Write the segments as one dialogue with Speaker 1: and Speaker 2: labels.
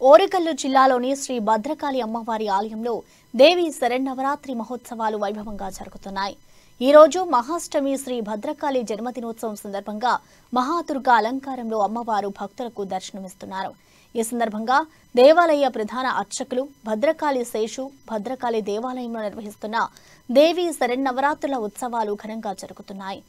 Speaker 1: ఓరుగల్లు జిల్లాలోని శ్రీ భద్రకాళి అమ్మవారి ఆలయంలో దేవి శరన్నవరాత్రి మహోత్సవాలు వైభవంగా జరుగుతున్నాయి. ఈ రోజు మహాష్టమి శ్రీ భద్రకాళి జన్మదినోత్సవం సందర్భంగా మహాదుర్గా అలంకారంలో అమ్మవారు భక్తులకు దర్శనమిస్తున్నారు. ఈ సందర్భంగా దేవాలయ ప్రధాన అర్చకులు భద్రకాళి శేషు భద్రకాళి దేవాలయంలో నిర్వహిస్తున్న దేవి శరన్నవరాత్రుల ఉత్సవాలు ఘనంగా జరుగుతున్నాయి.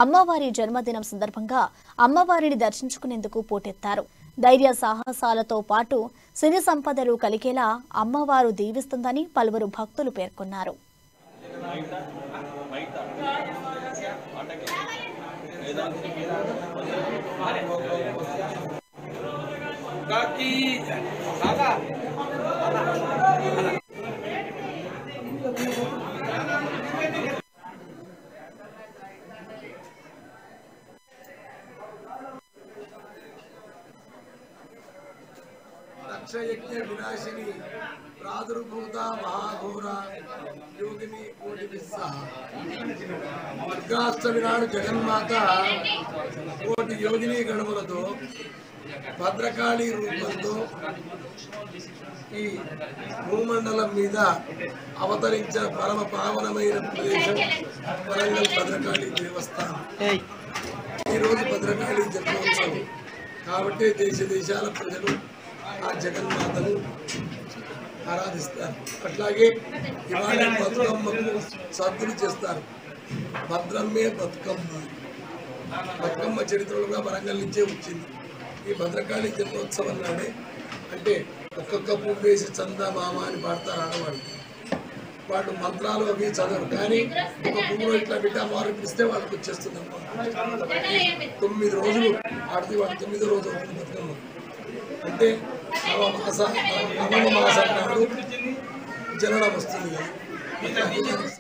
Speaker 1: అమ్మవారి జన్మదినం సందర్భంగా అమ్మవారిని దర్శించుకునేందుకు పోటెత్తారు. ధైర్య సాహసాలతో పాటు సిరి సంపదలు కలిగేలా అమ్మవారు దీవిస్తుందని పలువురు భక్తులు పేర్కొన్నారు.
Speaker 2: యజ్ఞ వినాశిని ప్రాదుర్భూత మహాఘోర యోగిని కోటి సహ దుర్గాష్టమి నాడు జగన్మాత కోటి యోగిని గణములతో భద్రకాళి రూపంతో ఈ భూమండలం మీద అవతరించిన పరమ పావనమైన ప్రదేశం వరంగల్ భద్రకాళి దేవస్థానం. ఈరోజు భద్రకాళి జన్మోత్సవం కాబట్టి దేశ దేశాల ప్రజలు ఆ జగన్మాతను ఆరాధిస్తారు. అట్లాగే ఇవాళ బతుకమ్మకు సద్దులు చేస్తారు. భద్రమ్మే బతుకమ్మ బతుకమ్మ చరిత్రలుగా వరంగల్ నుంచే వచ్చింది. ఈ భద్రకాళి జన్మోత్సవం నాడే అంటే ఒక్కొక్క పువ్వు వేసి చందమామ అని పాడతారు ఆడవాళ్ళు. వాళ్ళు మంత్రాలు అవి చదవరు, కానీ ఒక పువ్వులో ఇట్లా బిడ్డ మారు పిలిస్తే వాళ్ళకి వచ్చేస్తుంది అన్నమాట. 9 రోజులు ఆడితే వాళ్ళు 9వ రోజు అవుతుంది బతుకమ్మ. అంటే నవమ మాసం నాడు జననం వస్తుంది కదా.